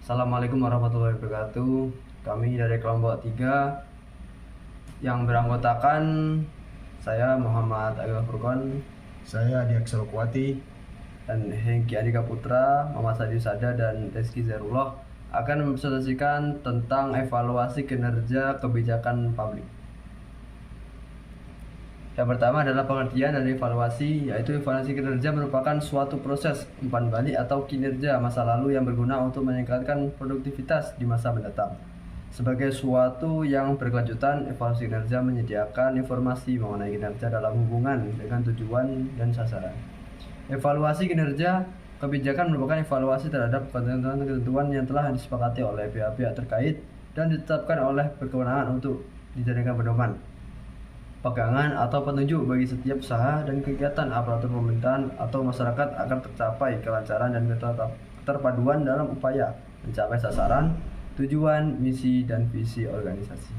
Assalamualaikum warahmatullahi wabarakatuh. Kami dari kelompok 3 yang beranggotakan saya Muhammad Agil Furqon, Saya Adi Aksalokuati, dan Hengki Adika Putra, Muhammad Sadi Sada, dan Rizky Zerullah akan mempresentasikan tentang evaluasi kinerja kebijakan publik. Yang pertama adalah pengertian dari evaluasi, yaitu evaluasi kinerja merupakan suatu proses umpan balik atau kinerja masa lalu yang berguna untuk meningkatkan produktivitas di masa mendatang. Sebagai suatu yang berkelanjutan, evaluasi kinerja menyediakan informasi mengenai kinerja dalam hubungan dengan tujuan dan sasaran. Evaluasi kinerja kebijakan merupakan evaluasi terhadap ketentuan-ketentuan yang telah disepakati oleh pihak-pihak terkait dan ditetapkan oleh berkewenangan untuk dijadikan pedoman, pegangan atau petunjuk bagi setiap usaha dan kegiatan aparatur pemerintahan atau masyarakat agar tercapai kelancaran dan keterpaduan dalam upaya mencapai sasaran, tujuan, misi, dan visi organisasi.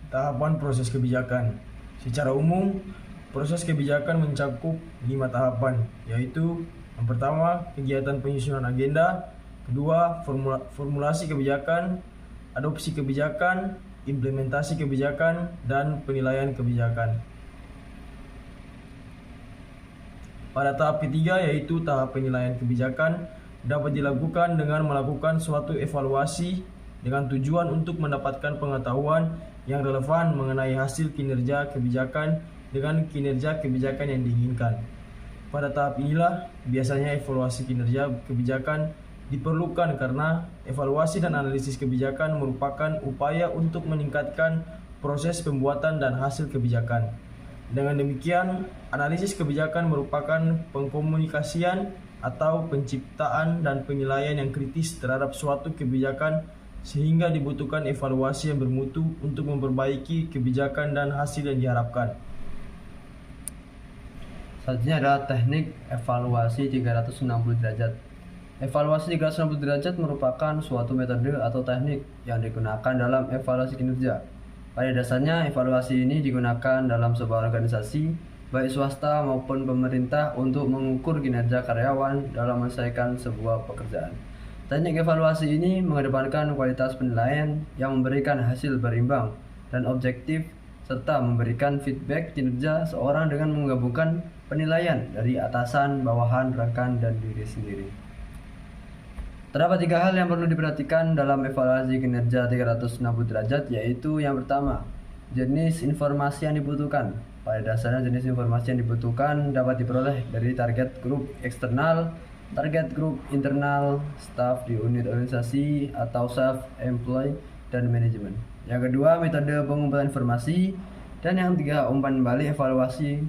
tahapan proses kebijakan. Secara umum, proses kebijakan mencakup 5 tahapan, yaitu yang pertama, kegiatan penyusunan agenda, kedua, formulasi kebijakan, adopsi kebijakan, implementasi kebijakan, dan penilaian kebijakan. Pada tahap ketiga, yaitu tahap penilaian kebijakan, dapat dilakukan dengan melakukan suatu evaluasi dengan tujuan untuk mendapatkan pengetahuan yang relevan mengenai hasil kinerja kebijakan dengan kinerja kebijakan yang diinginkan. Pada tahap inilah biasanya evaluasi kinerja kebijakan diperlukan karena evaluasi dan analisis kebijakan merupakan upaya untuk meningkatkan proses pembuatan dan hasil kebijakan. Dengan demikian, analisis kebijakan merupakan pengkomunikasian atau penciptaan dan penilaian yang kritis terhadap suatu kebijakan sehingga dibutuhkan evaluasi yang bermutu untuk memperbaiki kebijakan dan hasil yang diharapkan. Selanjutnya adalah teknik evaluasi 360 derajat. Evaluasi 360 derajat merupakan suatu metode atau teknik yang digunakan dalam evaluasi kinerja. Pada dasarnya, evaluasi ini digunakan dalam sebuah organisasi, baik swasta maupun pemerintah, untuk mengukur kinerja karyawan dalam menyelesaikan sebuah pekerjaan. Teknik evaluasi ini mengedepankan kualitas penilaian yang memberikan hasil berimbang dan objektif, serta memberikan feedback kinerja seorang dengan menggabungkan penilaian dari atasan, bawahan, rekan, dan diri sendiri. Terdapat 3 hal yang perlu diperhatikan dalam evaluasi kinerja 360 derajat, yaitu yang pertama, jenis informasi yang dibutuhkan. Pada dasarnya, jenis informasi yang dibutuhkan dapat diperoleh dari target grup eksternal, target grup internal, staf di unit organisasi atau self-employed, dan manajemen. Yang kedua, metode pengumpulan informasi. Dan yang ketiga, umpan balik evaluasi.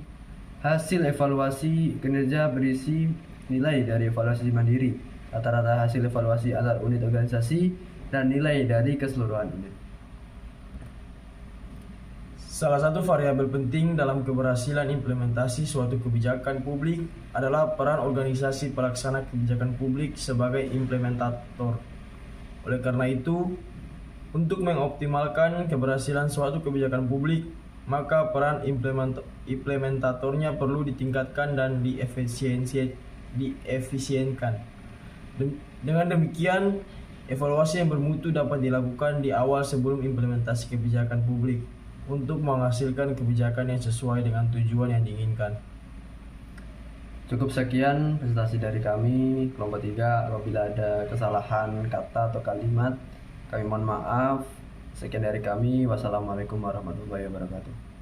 Hasil evaluasi kinerja berisi nilai dari evaluasi mandiri, rata-rata hasil evaluasi antar unit organisasi, dan nilai dari keseluruhan unit. Salah satu variabel penting dalam keberhasilan implementasi suatu kebijakan publik adalah peran organisasi pelaksana kebijakan publik sebagai implementator. Oleh karena itu, untuk mengoptimalkan keberhasilan suatu kebijakan publik, maka peran implementatornya perlu ditingkatkan dan diefisienkan. Dengan demikian, evaluasi yang bermutu dapat dilakukan di awal sebelum implementasi kebijakan publik untuk menghasilkan kebijakan yang sesuai dengan tujuan yang diinginkan. Cukup sekian presentasi dari kami, kelompok 3. Apabila ada kesalahan kata atau kalimat, kami mohon maaf. Sekian dari kami. Wassalamualaikum warahmatullahi wabarakatuh.